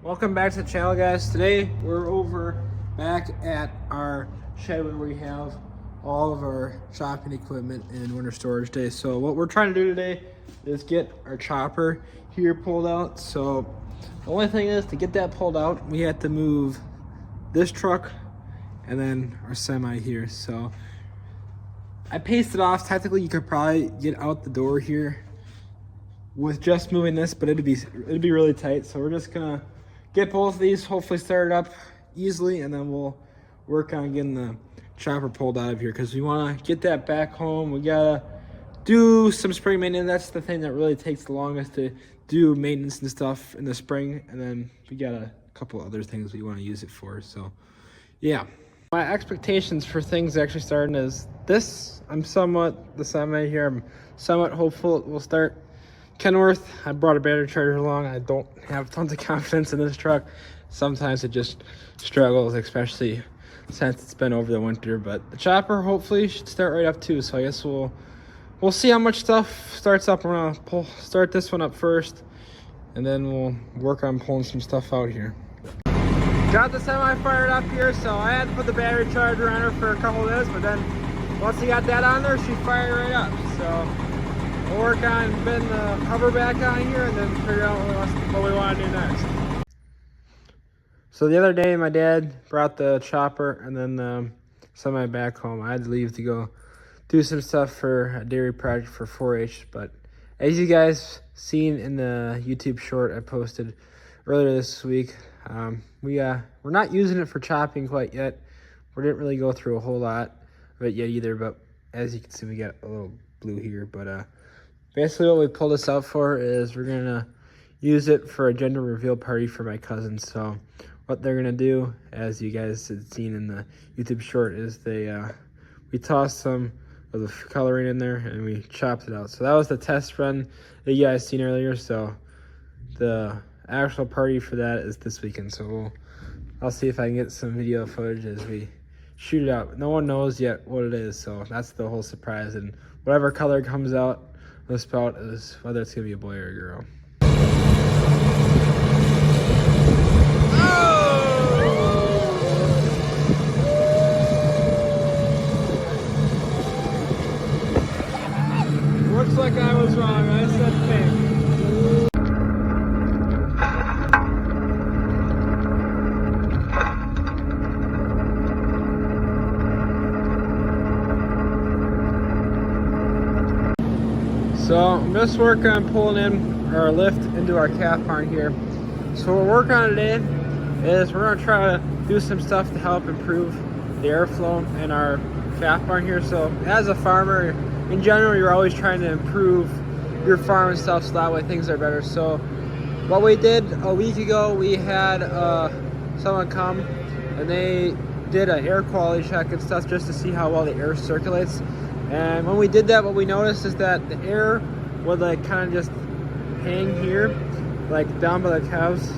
Welcome back to the channel, guys. Today we're over back at our shed where we have all of our chopping equipment in winter storage day. So what we're trying to do today is get our chopper here pulled out. So the only thing is, to get that pulled out, we have to move this truck and then our semi here. So I paced it off. Technically you could probably get out the door here with just moving this, but it'd be really tight. So we're just gonna get both of these hopefully started up easily, and then we'll work on getting the chopper pulled out of here because we want to get that back home. We gotta do some spring maintenance. That's the thing that really takes the longest to do, maintenance and stuff in the spring, and then we got a couple other things we want to use it for. So yeah, my expectations for things actually starting is this. I'm somewhat hopeful it will start. Kenworth, I brought a battery charger along. I don't have tons of confidence in this truck. Sometimes it just struggles, especially since it's been over the winter. But the chopper hopefully should start right up too. So I guess we'll see how much stuff starts up. We're gonna start this one up first, and then we'll work on pulling some stuff out here. Got the semi fired up here, so I had to put the battery charger on her for a couple of minutes, but then once we got that on there, she fired right up. So we'll work on putting the cover back on here and then figure out what we want to do next. So the other day, my dad brought the chopper and then the semi back home. I had to leave to go do some stuff for a dairy project for 4-H. But as you guys seen in the YouTube short I posted earlier this week, we're not using it for chopping quite yet. We didn't really go through a whole lot of it yet either. But as you can see, we got a little blue here. But basically what we pulled this out for is we're gonna use it for a gender reveal party for my cousin. So what they're gonna do, as you guys had seen in the YouTube short, is we tossed some of the coloring in there and we chopped it out. So that was the test run that you guys seen earlier. So the actual party for that is this weekend. So I'll see if I can get some video footage as we shoot it out. No one knows yet what it is, so that's the whole surprise. And whatever color comes out the spout is whether it's gonna be a boy or a girl. Looks like I was wrong. I said pink. So I'm just working on pulling in our lift into our calf barn here. So what we're working on today is we're gonna try to do some stuff to help improve the airflow in our calf barn here. So as a farmer, in general, you're always trying to improve your farm and stuff so that way things are better. So what we did a week ago, we had someone come and they did an air quality check and stuff just to see how well the air circulates. And when we did that, what we noticed is that the air would like kind of just hang here, like down by the calves,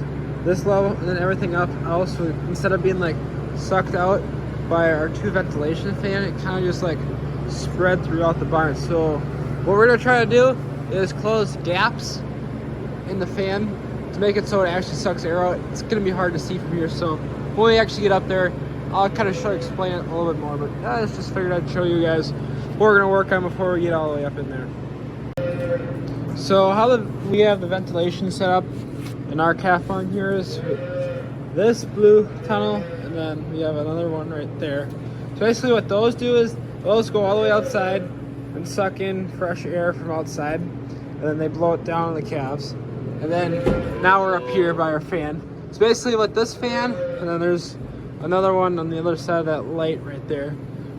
this level, and then everything up else would, instead of being like sucked out by our two ventilation fan, it kind of just like spread throughout the barn. So what we're gonna try to do is close gaps in the fan to make it so it actually sucks air out. It's gonna be hard to see from here, so when we actually get up there, I'll kind of explain it a little bit more. But I just figured I'd show you guys what we're gonna work on before we get all the way up in there. So we have the ventilation set up in our calf barn here is this blue tunnel, and then we have another one right there. So basically what those do is those go all the way outside and suck in fresh air from outside, and then they blow it down on the calves. And then now we're up here by our fan. So basically what this fan, and then there's another one on the other side of that light right there.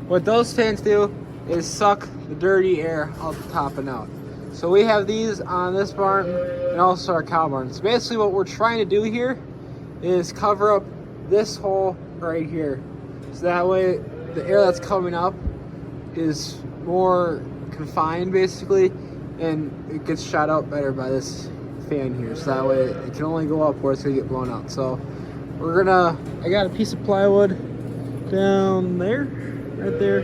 What those fans do is suck the dirty air out the top and out. So we have these on this barn and also our cow barn. So basically what we're trying to do here is cover up this hole right here. So that way the air that's coming up is more confined basically, and it gets shot out better by this fan here. So that way it can only go up where it's gonna get blown out. So I got a piece of plywood down there, right there,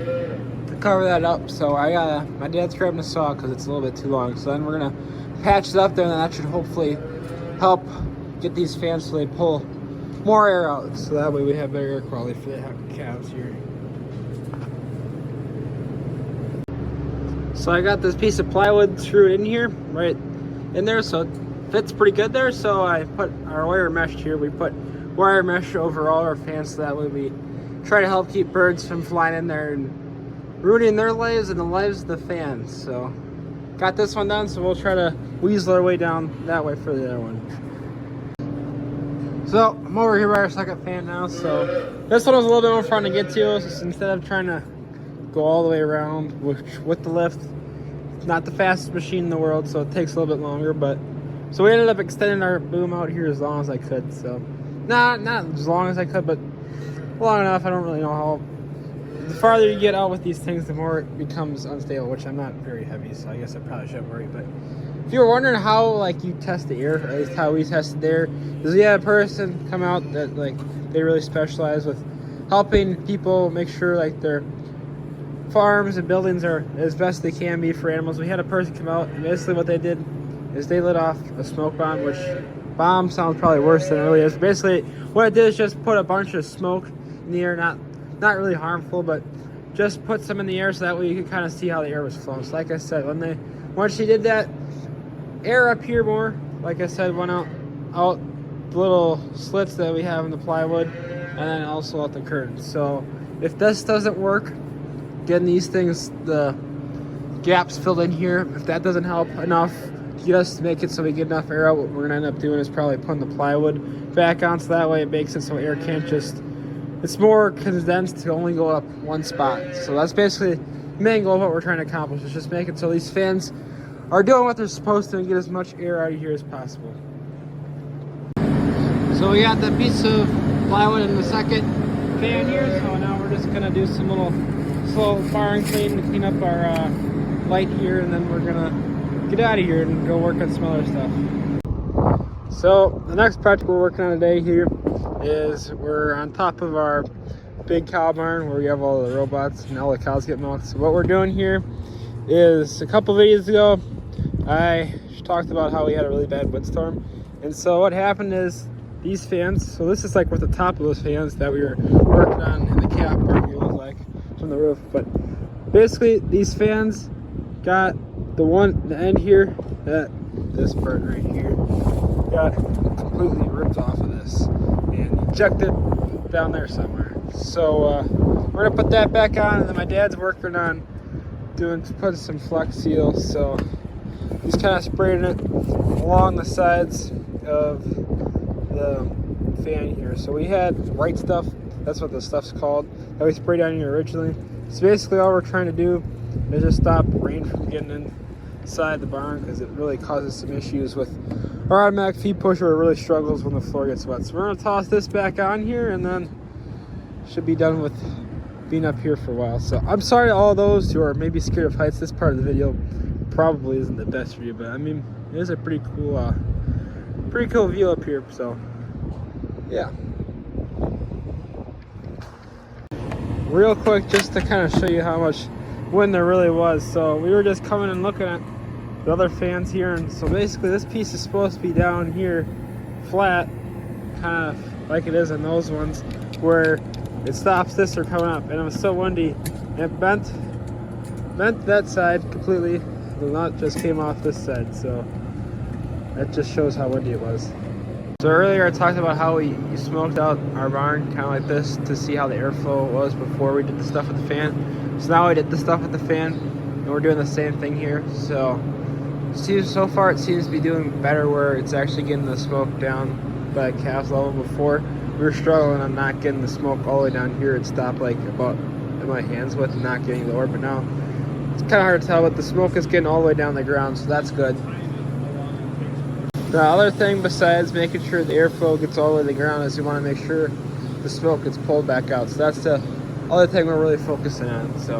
to cover that up. So my dad's grabbing a saw because it's a little bit too long. So then we're gonna patch it up there, and that should hopefully help get these fans so they pull more air out. So that way we have better air quality for the calves here. So I got this piece of plywood screwed in here, right in there, so it fits pretty good there. So I put our wire mesh here. We put wire mesh over all our fans, so that way we try to help keep birds from flying in there and ruining their lives and the lives of the fans. So got this one done, so we'll try to weasel our way down that way for the other one. So I'm over here by our second fan now. So this one was a little bit more fun to get to, so instead of trying to go all the way around with the lift, it's not the fastest machine in the world, so it takes a little bit longer. But so we ended up extending our boom out here as long as I could. So not as long as I could, but long enough. I don't really know how. The farther you get out with these things, the more it becomes unstable, which I'm not very heavy, so I guess I probably shouldn't worry. But if you were wondering how like you test the air, at least how we tested the air, is we had a person come out that like they really specialize with helping people make sure like their farms and buildings are as best they can be for animals. We had a person come out, and basically what they did is they lit off a smoke bomb, which bomb sounds probably worse than it really is. Basically what it did is just put a bunch of smoke in the air, not really harmful, but just put some in the air so that way you could kind of see how the air was flowing. So like I said, once she did that, air up here more, like I said, went out the little slits that we have in the plywood, and then also out the curtains. So if this doesn't work, getting these things, the gaps filled in here, if that doesn't help enough to get us to make it so we get enough air out, what we're gonna end up doing is probably putting the plywood back on, so that way it makes it so air can't just, it's more condensed to only go up one spot. So that's basically the main goal of what we're trying to accomplish, is just make it so these fans are doing what they're supposed to and get as much air out of here as possible. So we got the piece of plywood in the second fan here, so now we're just gonna do some little slow firing clean to clean up our light here, and then we're gonna get out of here and go work on some other stuff. So the next project we're working on today here is we're on top of our big cow barn where we have all the robots and all the cows get milked. So what we're doing here is, a couple videos ago I talked about how we had a really bad windstorm, and so what happened is these fans, so this is like with the top of those fans that we were working on in the cap barn, it looked like from the roof, but basically these fans got the end here, this part right here got completely ripped off of this and ejected down there somewhere. So we're gonna put that back on, and then my dad's working on putting some Flex Seal, so he's kind of spraying it along the sides of the fan here. So we had white stuff, that's what the stuff's called, that we sprayed down here originally. So basically all we're trying to do is just stop rain from getting inside the barn, because it really causes some issues with our automatic feed pusher. It really struggles when the floor gets wet. So we're gonna toss this back on here, and then should be done with being up here for a while. So I'm sorry to all those who are maybe scared of heights. This part of the video probably isn't the best for you, but I mean, it is a pretty cool view up here. So yeah, real quick, just to kind of show you how much wind there really was. So we were just coming and looking at the other fans here, and so basically this piece is supposed to be down here flat, kind of like it is in those ones, where it stops this from coming up, and it was so windy it bent that side completely. The nut just came off this side, so that just shows how windy it was. So earlier I talked about how we smoked out our barn kind of like this to see how the airflow was before we did the stuff with the fan. So now we did the stuff with the fan, and we're doing the same thing here. So far it seems to be doing better, where it's actually getting the smoke down by calf level. Before we were struggling on not getting the smoke all the way down here. It stopped like about in my hands width and not getting lower, but now it's kind of hard to tell, but the smoke is getting all the way down the ground, so that's good. The other thing besides making sure the airflow gets all the way to the ground is we want to make sure the smoke gets pulled back out. So that's the other thing we're really focusing on. So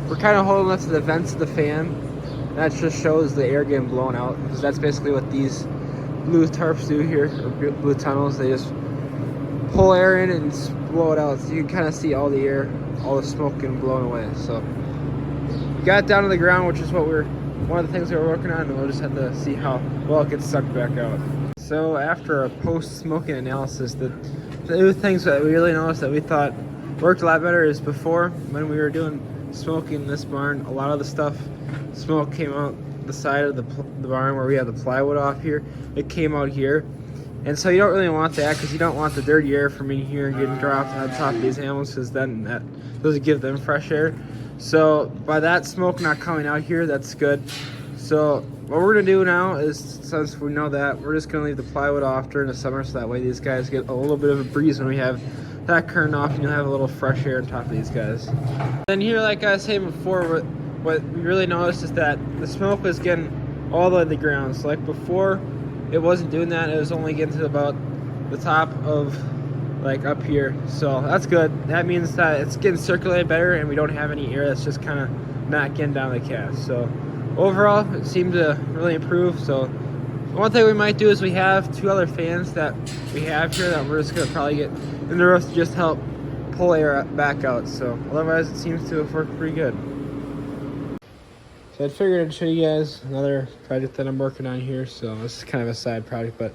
we're kind of holding up to the vents of the fan. That just shows the air getting blown out, because that's basically what these blue tarps do here, or blue tunnels. They just pull air in and blow it out, so you can kind of see all the air, all the smoke getting blown away. So we got it down to the ground, which is what one of the things we were working on, and we'll just have to see how well it gets sucked back out. So after a post-smoking analysis, the things that we really noticed that we thought worked a lot better is before, when we were doing smoking in this barn, a lot of the smoke came out the side of the barn where we have the plywood off here. It came out here. And so you don't really want that, because you don't want the dirty air from in here getting dropped on top of these animals, because then that doesn't give them fresh air. So by that smoke not coming out here, that's good. So what we're gonna do now is, since we know that, we're just gonna leave the plywood off during the summer, so that way these guys get a little bit of a breeze when we have that curtain off, and you'll have a little fresh air on top of these guys. Then here, like I was saying before, what we really noticed is that the smoke was getting all the way to the ground. So like before, it wasn't doing that. It was only getting to about the top of like up here. So that's good. That means that it's getting circulated better and we don't have any air that's just kind of not getting down the calf. So overall, it seemed to really improve. So one thing we might do is we have 2 other fans that we have here that we're just gonna probably get in the roof to just help pull air back out. So otherwise, it seems to have worked pretty good. So I figured I'd show you guys another project that I'm working on here. So this is kind of a side project, but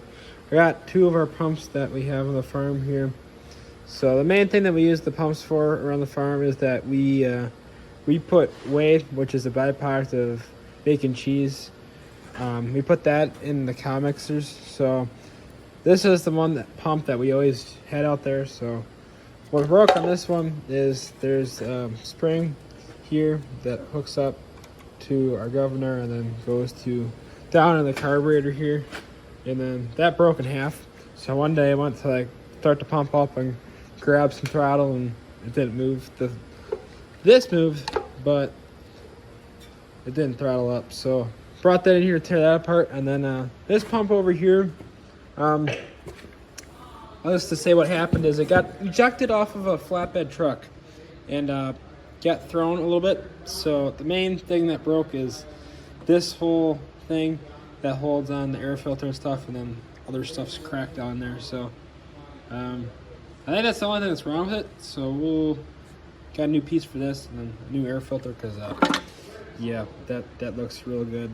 we got 2 of our pumps that we have on the farm here. So the main thing that we use the pumps for around the farm is that we put whey, which is a byproduct of bacon cheese. We put that in the cow mixers. So this is the pump that we always had out there. So what broke on this one is there's a spring here that hooks up to our governor and then goes to down in the carburetor here, and then that broke in half. So one day I went to like start to pump up and grab some throttle, and it didn't move. This moved, but it didn't throttle up. So brought that in here to tear that apart, and then this pump over here, just to say what happened is it got ejected off of a flatbed truck and got thrown a little bit. So the main thing that broke is this whole thing that holds on the air filter and stuff, and then other stuff's cracked down there. So I think that's the only thing that's wrong with it. So we'll got a new piece for this, and then a new air filter, because yeah, that looks real good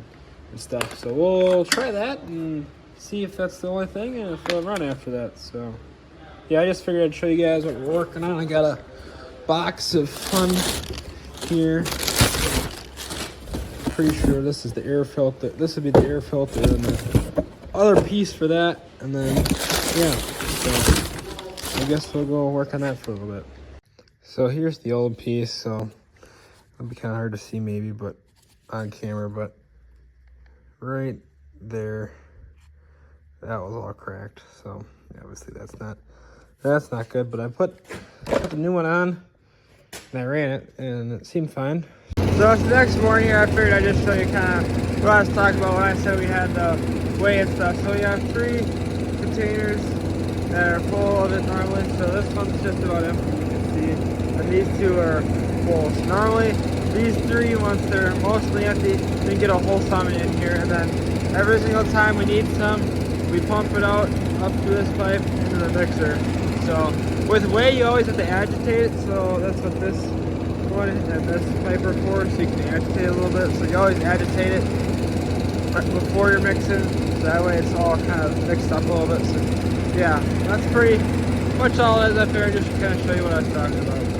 and stuff. So we'll try that and see if that's the only thing, and if we'll run after that. So yeah, I just figured I'd show you guys what we're working on. I got a box of fun here. Pretty sure this is the air filter. This would be the air filter, and the other piece for that, and then yeah. So I guess we'll go work on that for a little bit. So here's the old piece. So it'll be kind of hard to see maybe, but on camera, but right there, that was all cracked. So yeah, obviously that's not good. But I put the new one on, and I ran it, and it seemed fine. So it's the next morning here. I figured I'd just show you kind of what I was talking about when I said we had the whey and stuff. So we have 3 containers that are full of it normally. So this one's just about empty, you can see. And these 2 are full. So normally these 3, once they're mostly empty, we get a whole salmon in here. And then every single time we need some, we pump it out up through this pipe into the mixer. So with whey, you always have to agitate it. So that's what this one and this pipe are for, so you can agitate it a little bit. So you always agitate it right before you're mixing, so that way it's all kind of mixed up a little bit. So yeah, that's pretty much all it is. I figured I just kind of show you what I was talking about.